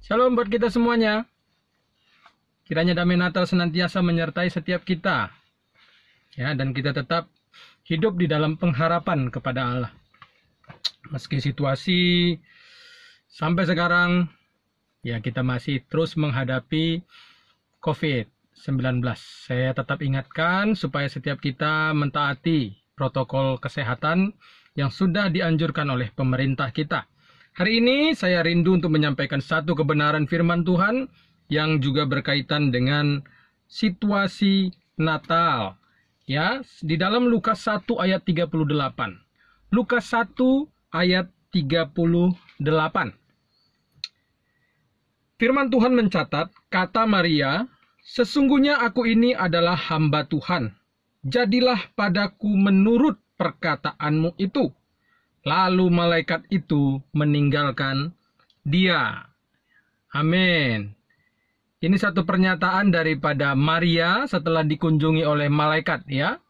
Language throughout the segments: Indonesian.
Shalom buat kita semuanya. Kiranya damai Natal senantiasa menyertai setiap kita. Ya, dan kita tetap hidup di dalam pengharapan kepada Allah. Meski situasi sampai sekarang, ya kita masih terus menghadapi COVID-19. Saya tetap ingatkan supaya setiap kita mentaati protokol kesehatan yang sudah dianjurkan oleh pemerintah kita. Hari ini saya rindu untuk menyampaikan satu kebenaran firman Tuhan yang juga berkaitan dengan situasi Natal. Ya, di dalam Lukas 1 ayat 38. Lukas 1 ayat 38. Firman Tuhan mencatat, kata Maria, "Sesungguhnya aku ini adalah hamba Tuhan. Jadilah padaku menurut perkataanmu itu." Lalu malaikat itu meninggalkan dia. Amin. Ini satu pernyataan daripada Maria setelah dikunjungi oleh malaikat, ya.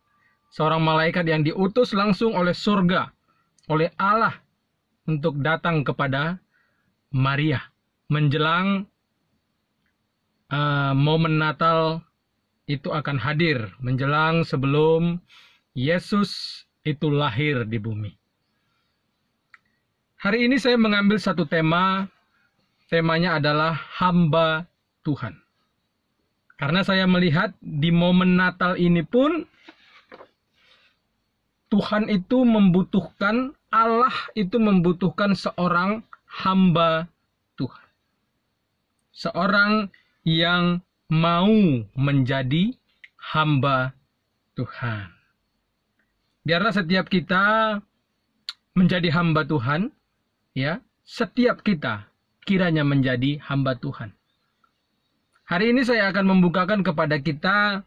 Seorang malaikat yang diutus langsung oleh surga, oleh Allah untuk datang kepada Maria menjelang momen Natal itu akan hadir, menjelang sebelum Yesus itu lahir di bumi. Hari ini saya mengambil satu tema, temanya adalah hamba Tuhan. Karena saya melihat di momen Natal ini pun, Tuhan itu membutuhkan, Allah itu membutuhkan seorang hamba Tuhan. Seorang yang mau menjadi hamba Tuhan. Biarlah setiap kita menjadi hamba Tuhan. Ya, setiap kita kiranya menjadi hamba Tuhan. Hari ini saya akan membukakan kepada kita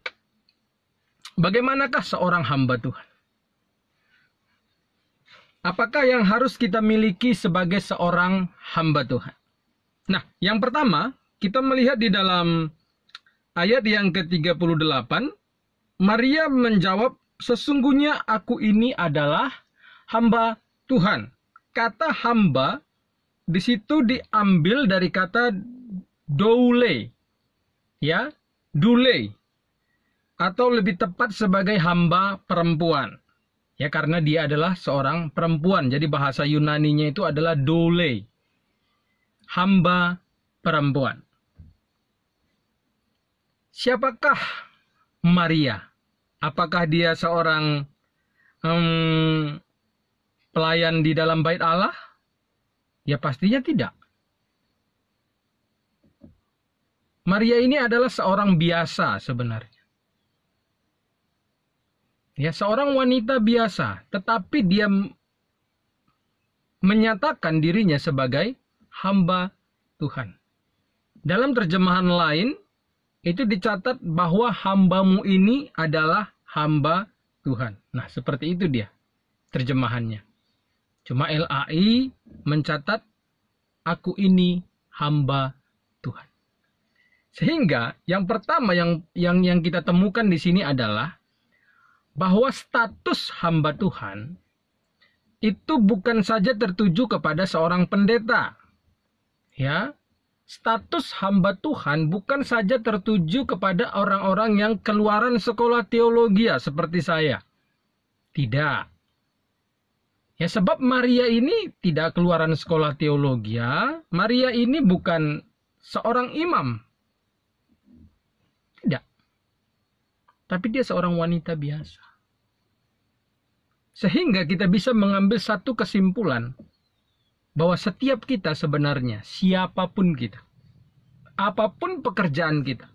bagaimanakah seorang hamba Tuhan. Apakah yang harus kita miliki sebagai seorang hamba Tuhan? Nah, yang pertama, kita melihat di dalam ayat yang ke-38, Maria menjawab, "Sesungguhnya aku ini adalah hamba Tuhan." Kata hamba di situ diambil dari kata doule, ya, dule, atau lebih tepat sebagai hamba perempuan, ya, karena dia adalah seorang perempuan. Jadi bahasa Yunaninya itu adalah doule, hamba perempuan. Siapakah Maria? Apakah dia seorang pelayan di dalam bait Allah? Ya pastinya tidak. Maria ini adalah seorang biasa sebenarnya. Ya, seorang wanita biasa, tetapi dia menyatakan dirinya sebagai hamba Tuhan. Dalam terjemahan lain, itu dicatat bahwa hambamu ini adalah hamba Tuhan. Nah, seperti itu dia terjemahannya. Cuma LAI mencatat, aku ini hamba Tuhan. Sehingga yang pertama yang kita temukan di sini adalah bahwa status hamba Tuhan itu bukan saja tertuju kepada seorang pendeta. Ya, status hamba Tuhan bukan saja tertuju kepada orang-orang yang keluaran sekolah teologi seperti saya. Tidak. Ya, sebab Maria ini tidak keluaran sekolah teologi. Maria ini bukan seorang imam. Tidak. Tapi dia seorang wanita biasa. Sehingga kita bisa mengambil satu kesimpulan bahwa setiap kita sebenarnya, siapapun kita, apapun pekerjaan kita,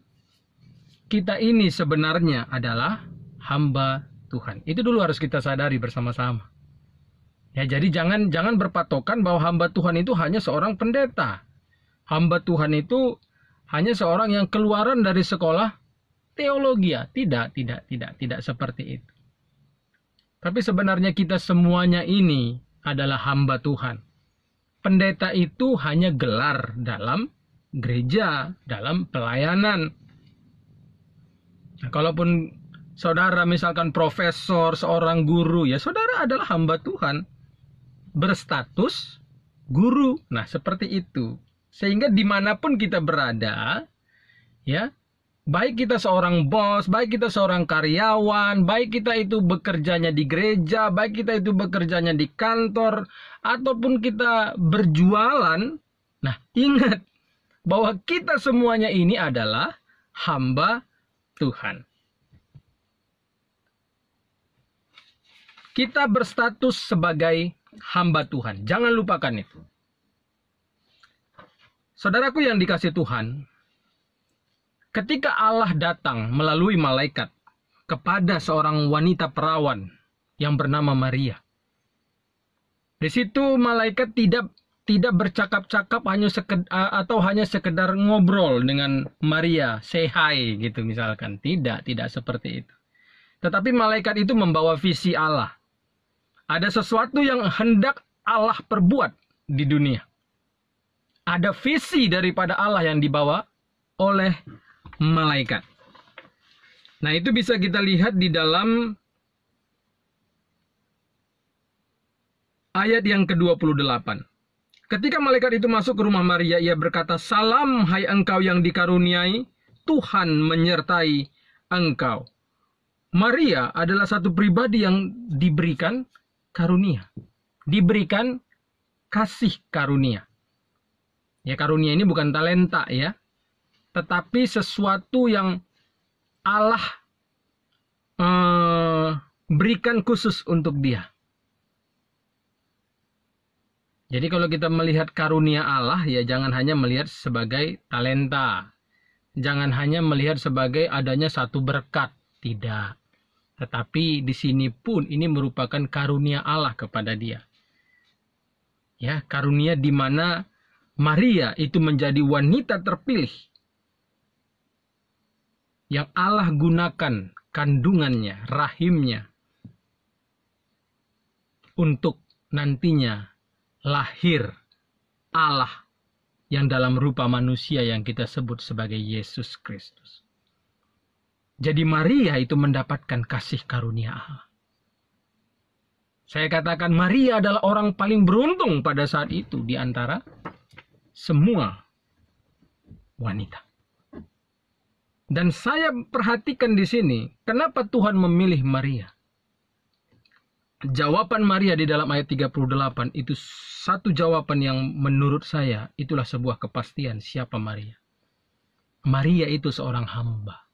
kita ini sebenarnya adalah hamba Tuhan. Itu dulu harus kita sadari bersama-sama. Ya, jadi jangan berpatokan bahwa hamba Tuhan itu hanya seorang pendeta. Hamba Tuhan itu hanya seorang yang keluaran dari sekolah teologi. Tidak seperti itu. Tapi sebenarnya kita semuanya ini adalah hamba Tuhan. Pendeta itu hanya gelar dalam gereja, dalam pelayanan. Nah, kalaupun saudara misalkan profesor, seorang guru, ya saudara adalah hamba Tuhan. Berstatus guru. Nah, seperti itu. Sehingga dimanapun kita berada, ya, baik kita seorang bos, baik kita seorang karyawan, baik kita itu bekerjanya di gereja, baik kita itu bekerjanya di kantor, ataupun kita berjualan. Nah, ingat bahwa kita semuanya ini adalah hamba Tuhan. Kita berstatus sebagai hamba Tuhan. Jangan lupakan itu. Saudaraku yang dikasihi Tuhan, ketika Allah datang melalui malaikat kepada seorang wanita perawan yang bernama Maria, di situ malaikat tidak bercakap-cakap hanya sekedar ngobrol dengan Maria, say hi gitu misalkan. Tidak seperti itu. Tetapi malaikat itu membawa visi Allah. Ada sesuatu yang hendak Allah perbuat di dunia. Ada visi daripada Allah yang dibawa oleh malaikat. Nah, itu bisa kita lihat di dalam ayat yang ke-28. Ketika malaikat itu masuk ke rumah Maria, ia berkata, "Salam, hai engkau yang dikaruniai, Tuhan menyertai engkau." Maria adalah satu pribadi yang diberikan karunia. Diberikan kasih karunia. Ya, karunia ini bukan talenta ya. Tetapi sesuatu yang Allah berikan khusus untuk dia. Jadi kalau kita melihat karunia Allah, ya jangan hanya melihat sebagai talenta. Jangan hanya melihat sebagai adanya satu berkat. Tidak. Tetapi di sini pun ini merupakan karunia Allah kepada dia. Ya, karunia di mana Maria itu menjadi wanita terpilih. Yang Allah gunakan kandungannya, rahimnya. Untuk nantinya lahir Allah yang dalam rupa manusia yang kita sebut sebagai Yesus Kristus. Jadi Maria itu mendapatkan kasih karunia Allah. Saya katakan Maria adalah orang paling beruntung pada saat itu di antara semua wanita. Dan saya perhatikan di sini, kenapa Tuhan memilih Maria? Jawaban Maria di dalam ayat 38 itu satu jawaban yang menurut saya itulah sebuah kepastian siapa Maria. Maria itu seorang hamba.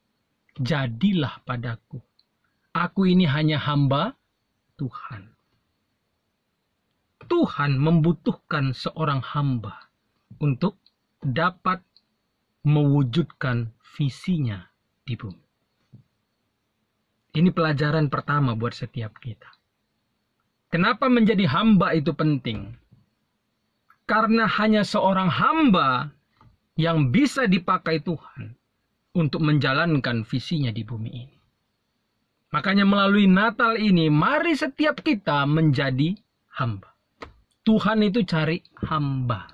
Jadilah padaku. Aku ini hanya hamba Tuhan. Tuhan membutuhkan seorang hamba untuk dapat mewujudkan visinya di bumi. Ini pelajaran pertama buat setiap kita. Kenapa menjadi hamba itu penting? Karena hanya seorang hamba yang bisa dipakai Tuhan untuk menjalankan visinya di bumi ini. Makanya melalui Natal ini, mari setiap kita menjadi hamba. Tuhan itu cari hamba.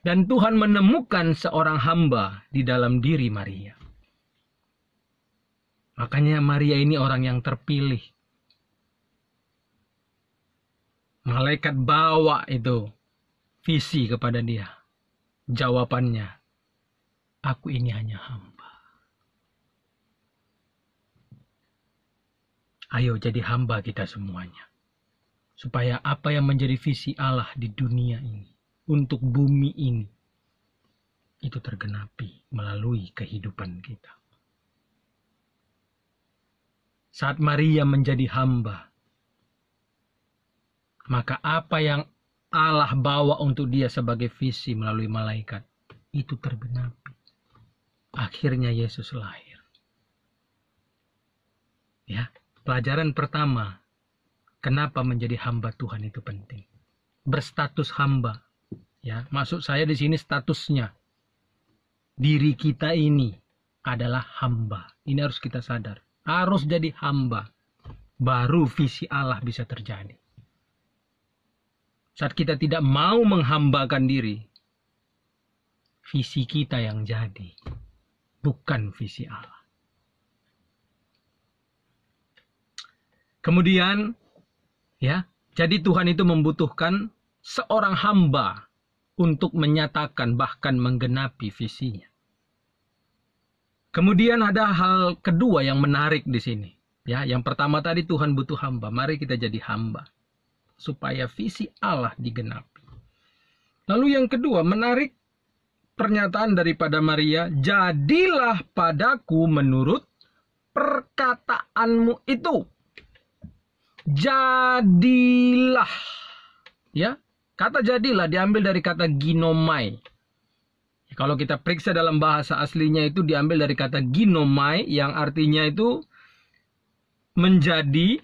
Dan Tuhan menemukan seorang hamba di dalam diri Maria. Makanya Maria ini orang yang terpilih. Malaikat bawa itu visi kepada dia. Jawabannya, aku ini hanya hamba. Ayo jadi hamba kita semuanya. Supaya apa yang menjadi visi Allah di dunia ini, untuk bumi ini, itu tergenapi melalui kehidupan kita. Saat Maria menjadi hamba, maka apa yang Allah bawa untuk dia sebagai visi melalui malaikat, itu tergenapi. Akhirnya Yesus lahir. Ya, pelajaran pertama, kenapa menjadi hamba Tuhan itu penting. Berstatus hamba. Ya, maksud saya di sini statusnya. Diri kita ini adalah hamba. Ini harus kita sadar. Harus jadi hamba. Baru visi Allah bisa terjadi. Saat kita tidak mau menghambakan diri, visi kita yang jadi, bukan visi Allah. Kemudian, ya, jadi Tuhan itu membutuhkan seorang hamba untuk menyatakan bahkan menggenapi visinya. Kemudian ada hal kedua yang menarik di sini. Ya, yang pertama tadi Tuhan butuh hamba. Mari kita jadi hamba supaya visi Allah digenapi. Lalu yang kedua, menarik pernyataan daripada Maria, jadilah padaku menurut perkataanmu itu. Jadilah. Ya, kata jadilah diambil dari kata ginomai. Kalau kita periksa dalam bahasa aslinya itu diambil dari kata ginomai yang artinya itu menjadi,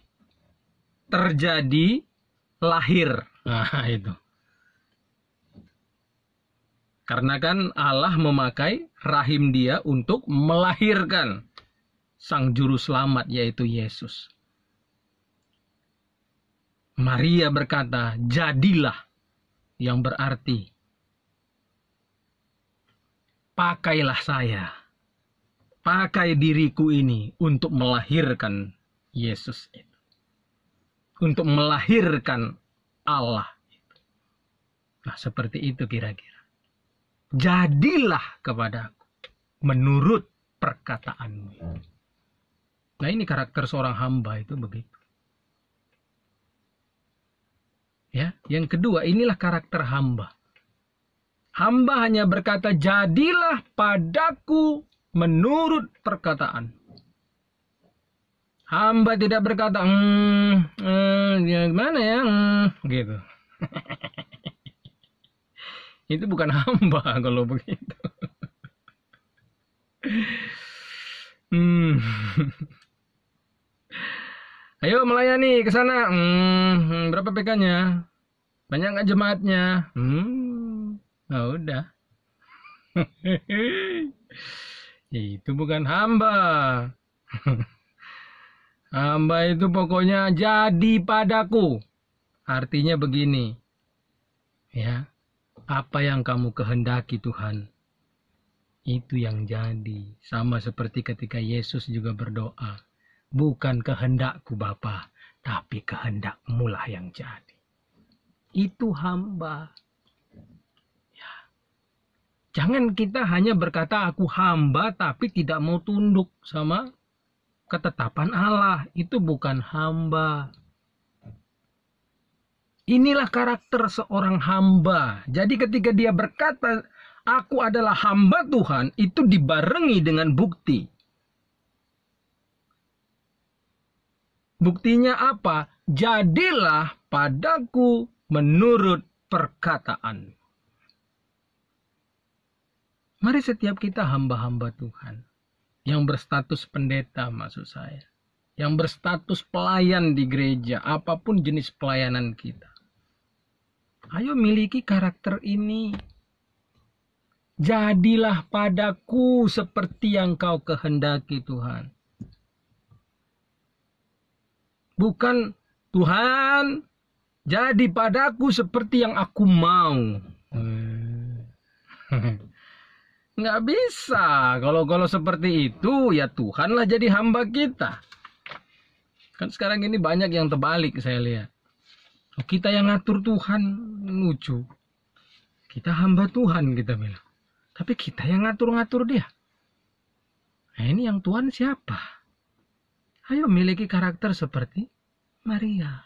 terjadi, lahir. Nah, itu. Karena kan Allah memakai rahim dia untuk melahirkan sang juru selamat yaitu Yesus. Maria berkata, jadilah, yang berarti pakailah saya, pakai diriku ini untuk melahirkan Yesus itu, untuk melahirkan Allah itu. Nah, seperti itu kira-kira. Jadilah kepadaku menurut perkataanmu. Nah, ini karakter seorang hamba itu begitu. Ya, yang kedua, inilah karakter hamba. Hamba hanya berkata, jadilah padaku menurut perkataan. Hamba tidak berkata, ya gimana ya, gitu. Itu bukan hamba kalau begitu. Ayo melayani ke sana. Berapa PK-nya? Banyak nggak jemaatnya? Nah, udah. Itu bukan hamba. Hamba itu pokoknya jadi padaku. Artinya begini. Ya. Apa yang kamu kehendaki Tuhan, itu yang jadi. Sama seperti ketika Yesus juga berdoa. Bukan kehendakku Bapa, tapi kehendakmu lah yang jadi. Itu hamba. Ya. Jangan kita hanya berkata aku hamba, tapi tidak mau tunduk sama ketetapan Allah. Itu bukan hamba. Inilah karakter seorang hamba. Jadi ketika dia berkata, aku adalah hamba Tuhan, itu dibarengi dengan bukti. Buktinya apa? Jadilah padaku menurut perkataan. Mari setiap kita hamba-hamba Tuhan. Yang berstatus pendeta maksud saya. Yang berstatus pelayan di gereja. Apapun jenis pelayanan kita. Ayo miliki karakter ini. Jadilah padaku seperti yang kau kehendaki Tuhan. Bukan Tuhan, jadi padaku seperti yang aku mau. Nggak bisa. Kalau seperti itu, ya Tuhanlah jadi hamba kita. Kan sekarang ini banyak yang terbalik saya lihat. Kita yang ngatur Tuhan, lucu. Kita hamba Tuhan kita bilang. Tapi kita yang ngatur-ngatur dia. Nah, ini yang Tuhan siapa? Ayo miliki karakter seperti Maria.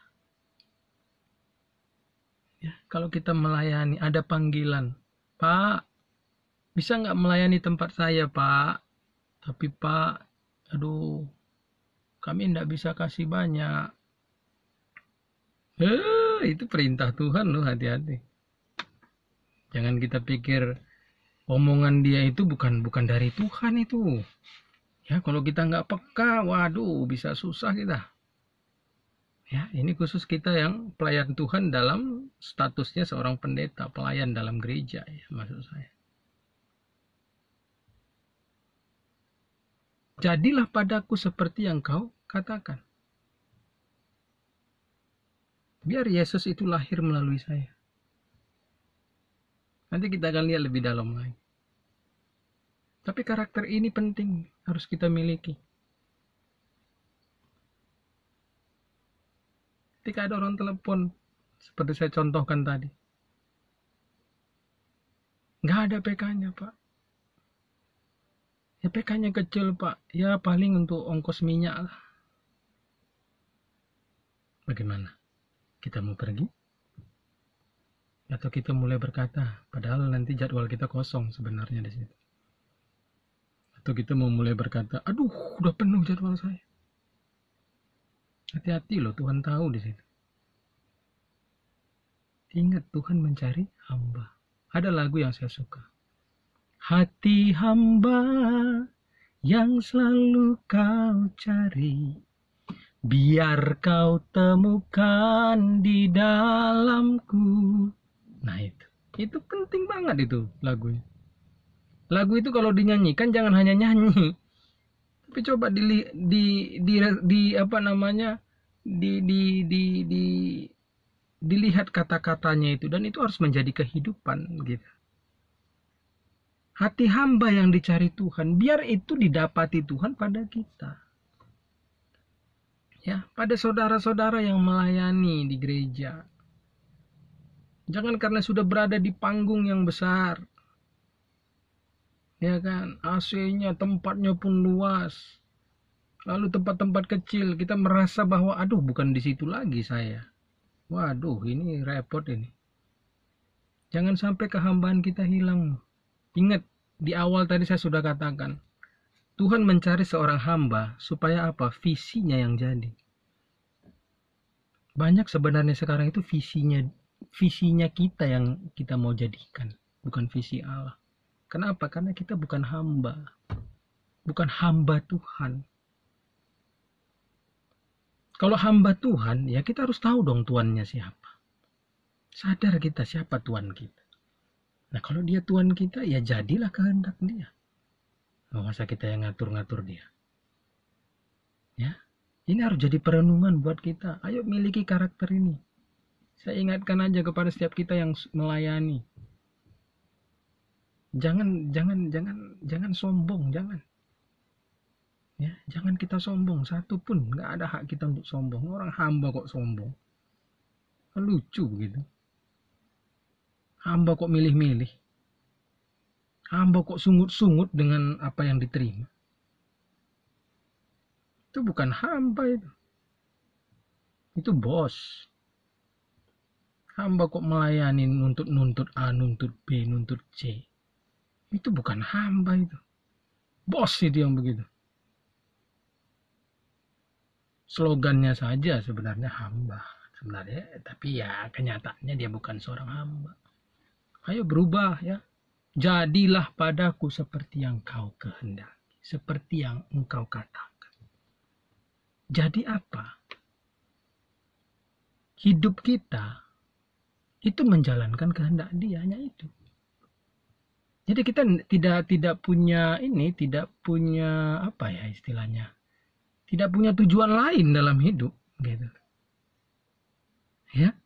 Ya, kalau kita melayani, ada panggilan. Pak, bisa nggak melayani tempat saya, Pak? Tapi Pak, aduh, kami nggak bisa kasih banyak. Itu perintah Tuhan loh, hati-hati. Jangan kita pikir omongan dia itu bukan dari Tuhan itu. Ya, kalau kita nggak peka, waduh, bisa susah kita. Ya, ini khusus kita yang pelayan Tuhan dalam statusnya seorang pendeta, pelayan dalam gereja, ya, maksud saya. Jadilah padaku seperti yang kau katakan. Biar Yesus itu lahir melalui saya. Nanti kita akan lihat lebih dalam lagi. Tapi karakter ini penting, harus kita miliki. Ketika ada orang telepon, seperti saya contohkan tadi, Nggak ada PK-nya, Pak. Ya PK-nya kecil, Pak. Ya paling untuk ongkos minyak lah. Bagaimana? Kita mau pergi? Atau kita mulai berkata, padahal nanti jadwal kita kosong sebenarnya di situ. Atau kita mau mulai berkata, aduh, udah penuh jadwal saya. Hati-hati loh, Tuhan tahu di situ. Ingat, Tuhan mencari hamba. Ada lagu yang saya suka. Hati hamba yang selalu kau cari, biar kau temukan di dalamku. Nah itu penting banget itu lagunya. Lagu itu kalau dinyanyikan jangan hanya nyanyi, tapi coba dilihat kata-katanya itu, dan itu harus menjadi kehidupan gitu. Hati hamba yang dicari Tuhan, biar itu didapati Tuhan pada kita. Ya, pada saudara-saudara yang melayani di gereja. Jangan karena sudah berada di panggung yang besar. Ya kan, AC-nya, tempatnya pun luas. Lalu tempat-tempat kecil, kita merasa bahwa aduh bukan di situ lagi saya. Waduh, ini repot ini. Jangan sampai kehambaan kita hilang. Ingat, di awal tadi saya sudah katakan, Tuhan mencari seorang hamba supaya apa? Visinya yang jadi. Banyak sebenarnya sekarang itu visinya kita yang kita mau jadikan, bukan visi Allah. Kenapa? Karena kita bukan hamba. Bukan hamba Tuhan. Kalau hamba Tuhan, ya kita harus tahu dong tuannya siapa. Sadar kita siapa Tuhan kita. Nah kalau dia Tuhan kita, ya jadilah kehendak dia. Nggak masa kita yang ngatur-ngatur dia. Ya, ini harus jadi perenungan buat kita. Ayo miliki karakter ini. Saya ingatkan aja kepada setiap kita yang melayani. Jangan sombong, jangan. Ya, jangan kita sombong. Satu pun nggak ada hak kita untuk sombong. Orang hamba kok sombong. Lucu begitu. Hamba kok milih-milih. Hamba kok sungut-sungut dengan apa yang diterima. Itu bukan hamba itu. Itu bos. Hamba kok melayani nuntut A, nuntut B, nuntut C. Itu bukan hamba itu. Bos itu yang begitu. Slogannya saja sebenarnya hamba. Sebenarnya, tapi ya kenyataannya dia bukan seorang hamba. Ayo berubah ya. Jadilah padaku seperti yang kau kehendaki. Seperti yang engkau katakan. Jadi apa? Hidup kita itu menjalankan kehendak dia, hanya itu. Jadi kita tidak punya apa ya istilahnya. Tidak punya tujuan lain dalam hidup gitu. Ya.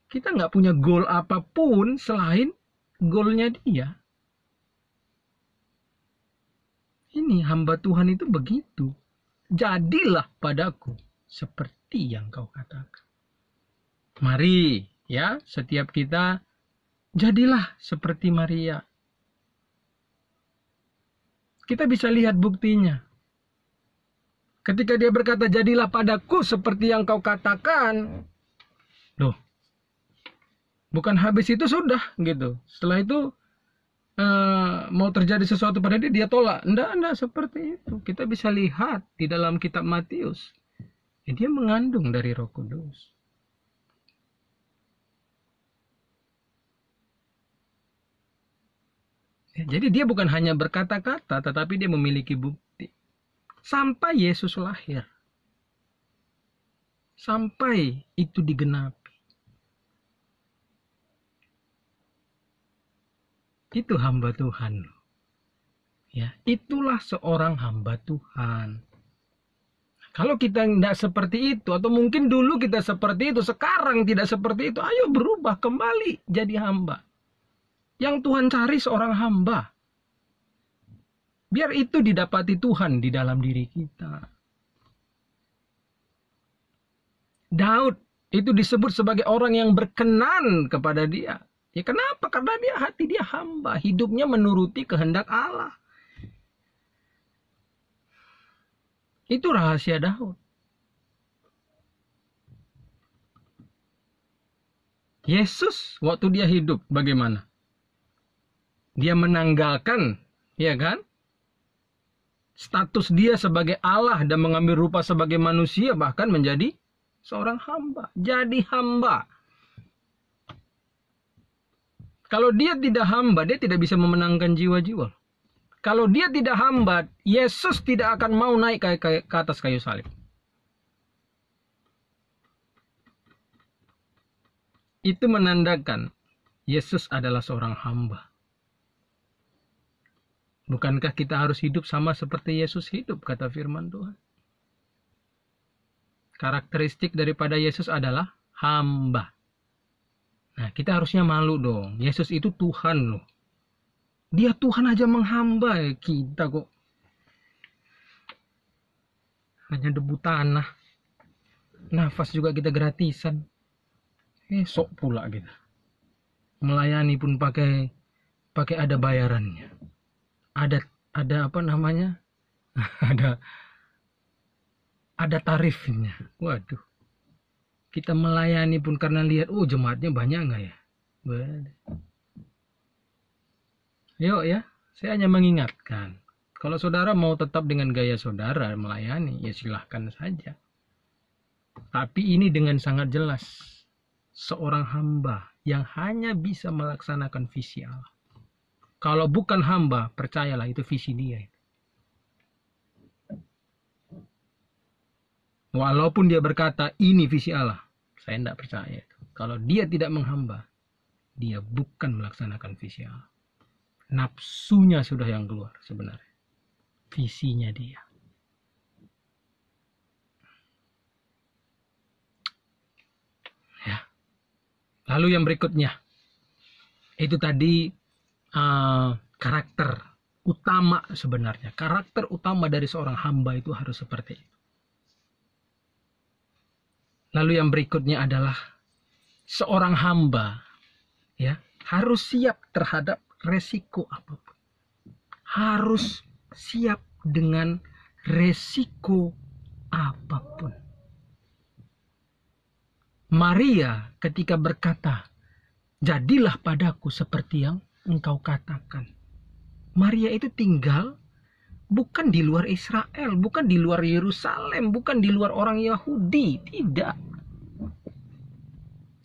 Kita nggak punya goal apapun selain goalnya dia. Ini hamba Tuhan itu begitu. Jadilah padaku seperti yang kau katakan. Mari ya, setiap kita jadilah seperti Maria. Kita bisa lihat buktinya. Ketika dia berkata, jadilah padaku seperti yang kau katakan. Loh, bukan habis itu sudah gitu. Setelah itu mau terjadi sesuatu pada dia tolak. Enggak seperti itu. Kita bisa lihat di dalam kitab Matius. Dia mengandung dari Roh Kudus. Jadi dia bukan hanya berkata-kata, tetapi dia memiliki bukti. Sampai Yesus lahir. Sampai itu digenapi. Itu hamba Tuhan. Ya, itulah seorang hamba Tuhan. Kalau kita tidak seperti itu, atau mungkin dulu kita seperti itu, sekarang tidak seperti itu, ayo berubah kembali jadi hamba. Yang Tuhan cari seorang hamba. Biar itu didapati Tuhan di dalam diri kita. Daud itu disebut sebagai orang yang berkenan kepada dia. Ya kenapa? Karena hati dia hamba, hidupnya menuruti kehendak Allah. Itu rahasia Daud. Yesus waktu dia hidup bagaimana? Dia menanggalkan, ya kan? Status dia sebagai Allah dan mengambil rupa sebagai manusia, bahkan menjadi seorang hamba. Jadi hamba. Kalau dia tidak hamba, dia tidak bisa memenangkan jiwa-jiwa. Kalau dia tidak hamba, Yesus tidak akan mau naik ke atas kayu salib. Itu menandakan Yesus adalah seorang hamba. Bukankah kita harus hidup sama seperti Yesus hidup, kata firman Tuhan. Karakteristik daripada Yesus adalah hamba. Nah, kita harusnya malu dong. Yesus itu Tuhan loh. Dia Tuhan aja menghamba, kita kok hanya debu tanah. Nafas juga kita gratisan. Sok pula kita. Melayani pun pakai ada bayarannya. Ada apa namanya? ada tarifnya. Waduh. Kita melayani pun karena lihat, jemaatnya banyak nggak ya? Yuk ya, saya hanya mengingatkan. Kalau saudara mau tetap dengan gaya saudara melayani, ya silahkan saja. Tapi ini dengan sangat jelas. Seorang hamba yang hanya bisa melaksanakan visi Allah. Kalau bukan hamba, percayalah itu visi dia. Walaupun dia berkata, ini visi Allah. Saya tidak percaya itu. Kalau dia tidak menghamba, dia bukan melaksanakan visi Allah. Nafsunya sudah yang keluar sebenarnya. Visinya dia. Ya. Lalu yang berikutnya. Itu tadi karakter utama sebenarnya. Karakter utama dari seorang hamba itu harus seperti itu. Lalu yang berikutnya adalah seorang hamba ya harus siap terhadap resiko apapun. Harus siap dengan resiko apapun. Maria ketika berkata, "Jadilah padaku seperti yang engkau katakan." Maria itu tinggal bukan di luar Israel, bukan di luar Yerusalem, bukan di luar orang Yahudi, tidak.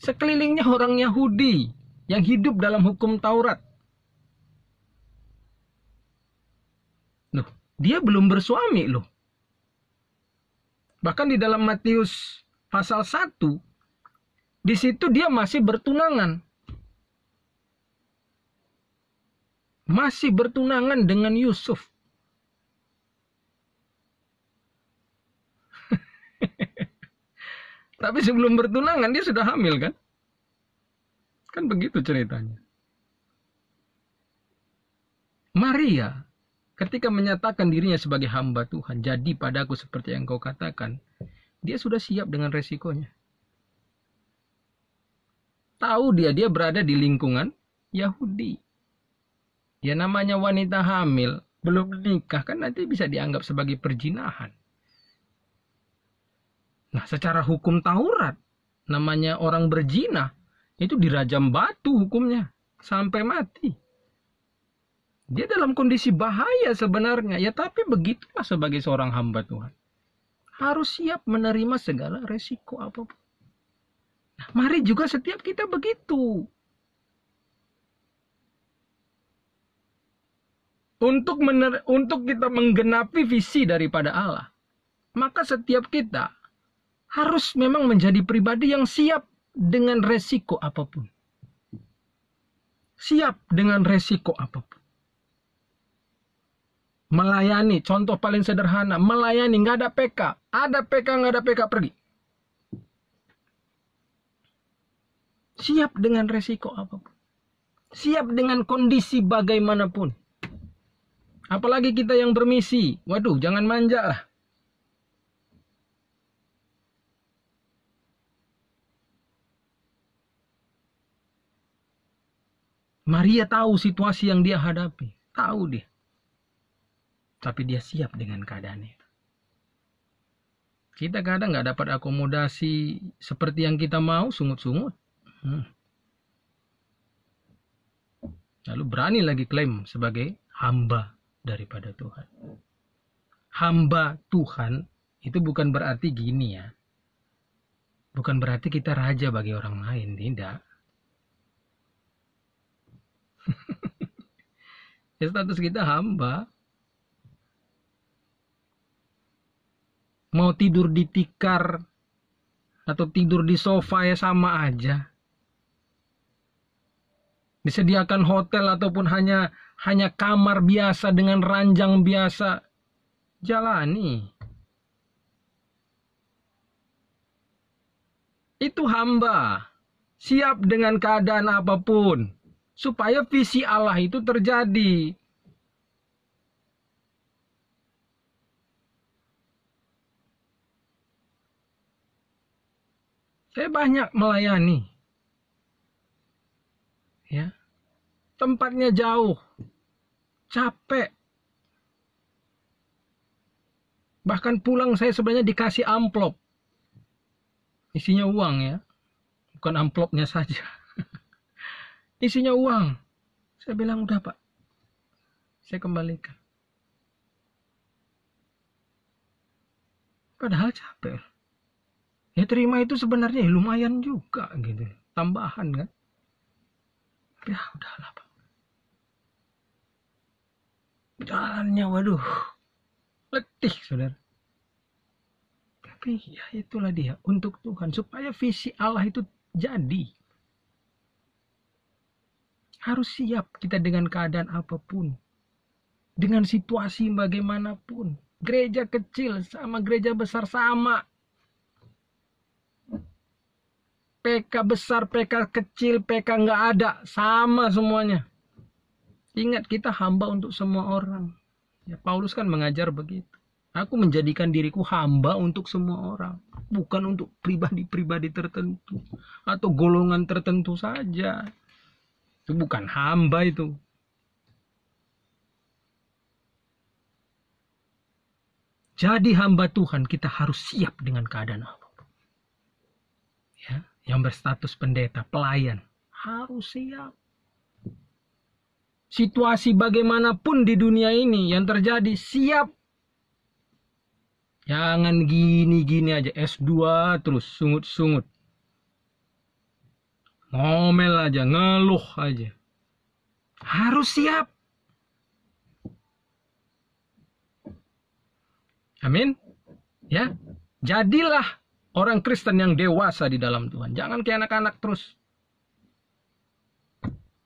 Sekelilingnya orang Yahudi yang hidup dalam hukum Taurat. Loh, dia belum bersuami loh. Bahkan di dalam Matius pasal 1, di situ dia masih bertunangan. Masih bertunangan dengan Yusuf. Tapi sebelum bertunangan dia sudah hamil kan? Kan begitu ceritanya. Maria ketika menyatakan dirinya sebagai hamba Tuhan, jadi padaku seperti yang kau katakan, dia sudah siap dengan resikonya. Tahu dia berada di lingkungan Yahudi. Ya namanya wanita hamil, belum menikah kan nanti bisa dianggap sebagai perzinahan. Nah, secara hukum Taurat, namanya orang berzina, itu dirajam batu hukumnya, sampai mati. Dia dalam kondisi bahaya sebenarnya, ya tapi begitulah sebagai seorang hamba Tuhan. Harus siap menerima segala resiko apapun. Nah, mari juga setiap kita begitu. Untuk kita menggenapi visi daripada Allah, maka setiap kita harus memang menjadi pribadi yang siap dengan resiko apapun. Siap dengan resiko apapun. Melayani, contoh paling sederhana, melayani, nggak ada PK. Ada PK, nggak ada PK, pergi. Siap dengan resiko apapun. Siap dengan kondisi bagaimanapun. Apalagi kita yang bermisi. Waduh, jangan manja lah. Maria tahu situasi yang dia hadapi. Tahu dia. Tapi dia siap dengan keadaannya. Kita kadang nggak dapat akomodasi seperti yang kita mau, sungut-sungut. Lalu berani lagi klaim sebagai hamba daripada Tuhan. Hamba Tuhan itu bukan berarti gini ya. Bukan berarti kita raja bagi orang lain, tidak. Ya, status kita hamba. Mau tidur di tikar atau tidur di sofa ya sama aja. Disediakan hotel ataupun hanya kamar biasa dengan ranjang biasa, jalani. Itu hamba, siap dengan keadaan apapun, supaya visi Allah itu terjadi. Saya banyak melayani. Ya. Tempatnya jauh. Capek. Bahkan pulang saya sebenarnya dikasih amplop. Isinya uang ya. Bukan amplopnya saja. Isinya uang. Saya bilang udah Pak. Saya kembalikan. Padahal capek. Ya terima itu sebenarnya lumayan juga gitu. Tambahan kan. Ya udahlah Pak. Jalannya waduh. Letih saudara. Tapi ya itulah dia. Untuk Tuhan. Supaya visi Allah itu jadi. Harus siap kita dengan keadaan apapun. Dengan situasi bagaimanapun. Gereja kecil sama gereja besar sama. PK besar, PK kecil, PK nggak ada. Sama semuanya. Ingat kita hamba untuk semua orang. Ya, Paulus kan mengajar begitu. Aku menjadikan diriku hamba untuk semua orang. Bukan untuk pribadi-pribadi tertentu. Atau golongan tertentu saja. Itu bukan hamba itu. Jadi hamba Tuhan kita harus siap dengan keadaan Allah. Ya, yang berstatus pendeta, pelayan, harus siap. Situasi bagaimanapun di dunia ini yang terjadi, siap. Jangan gini-gini aja, S2 terus, sungut-sungut. Ngomel aja, ngeluh aja. Harus siap. Amin. Ya, jadilah orang Kristen yang dewasa di dalam Tuhan. Jangan kayak anak-anak terus.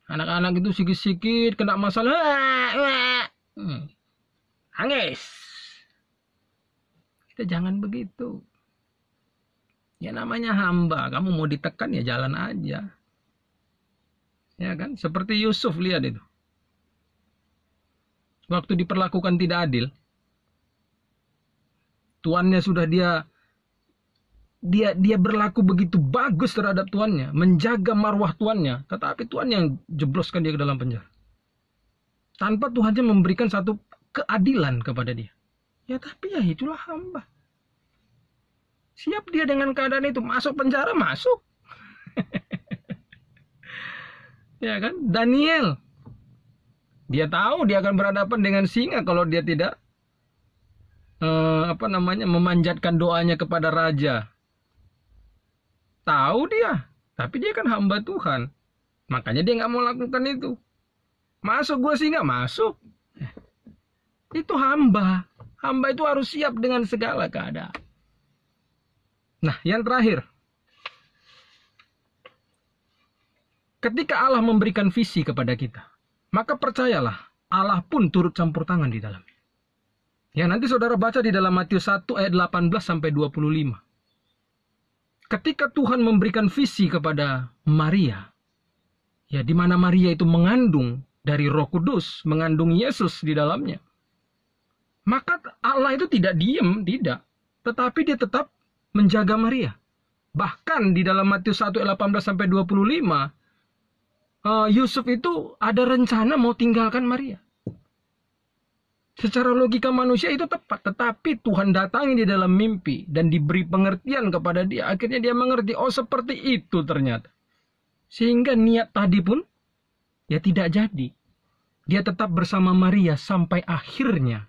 Anak-anak itu sikit-sikit kena masalah. Nangis. Kita jangan begitu. Ya namanya hamba. Kamu mau ditekan ya jalan aja. Ya kan? Seperti Yusuf lihat itu. Waktu diperlakukan tidak adil. Tuannya sudah dia berlaku begitu bagus terhadap tuannya, menjaga marwah tuannya, tetapi tuan yang jebloskan dia ke dalam penjara. Tanpa Tuhannya memberikan satu keadilan kepada dia. Ya tapi ya itulah hamba. Siap dia dengan keadaan itu, masuk penjara, masuk. Ya kan? Daniel. Dia tahu dia akan berhadapan dengan singa kalau dia tidak memanjatkan doanya kepada raja. Tahu dia, tapi dia kan hamba Tuhan. Makanya dia nggak mau lakukan itu. Masuk gue sih nggak masuk. Itu hamba. Hamba itu harus siap dengan segala keadaan. Nah, yang terakhir. Ketika Allah memberikan visi kepada kita, maka percayalah, Allah pun turut campur tangan di dalamnya. Ya, nanti saudara baca di dalam Matius 1 ayat 18 sampai 25. Ketika Tuhan memberikan visi kepada Maria, ya di mana Maria itu mengandung dari Roh Kudus, mengandung Yesus di dalamnya, maka Allah itu tidak diam, tidak, tetapi dia tetap menjaga Maria. Bahkan di dalam Matius 1 ayat 18 sampai 25, Yusuf itu ada rencana mau tinggalkan Maria. Secara logika manusia itu tepat, tetapi Tuhan datangi di dalam mimpi dan diberi pengertian kepada dia. Akhirnya dia mengerti, oh seperti itu ternyata. Sehingga niat tadi pun ya tidak jadi. Dia tetap bersama Maria sampai akhirnya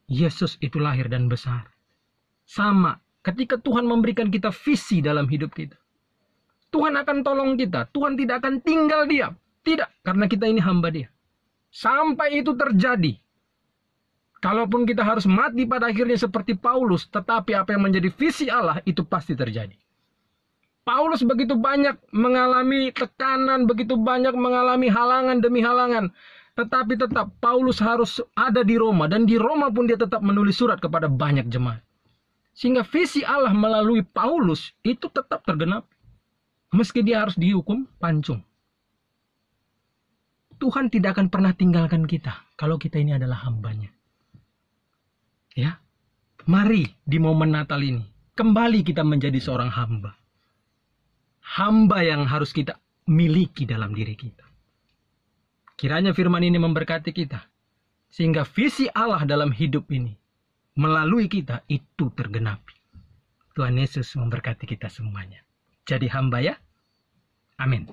Yesus itu lahir dan besar. Sama, ketika Tuhan memberikan kita visi dalam hidup kita. Tuhan akan tolong kita, Tuhan tidak akan tinggal diam. Tidak, karena kita ini hamba dia. Sampai itu terjadi. Kalaupun kita harus mati pada akhirnya seperti Paulus, tetapi apa yang menjadi visi Allah itu pasti terjadi. Paulus begitu banyak mengalami tekanan, begitu banyak mengalami halangan demi halangan. Tetapi tetap Paulus harus ada di Roma. Dan di Roma pun dia tetap menulis surat kepada banyak jemaat. Sehingga visi Allah melalui Paulus itu tetap tergenap. Meski dia harus dihukum pancung. Tuhan tidak akan pernah tinggalkan kita kalau kita ini adalah hambanya. Ya, mari di momen Natal ini kembali kita menjadi seorang hamba. Hamba yang harus kita miliki dalam diri kita. Kiranya firman ini memberkati kita. Sehingga visi Allah dalam hidup ini melalui kita itu tergenapi. Tuhan Yesus memberkati kita semuanya. Jadi hamba ya. Amin.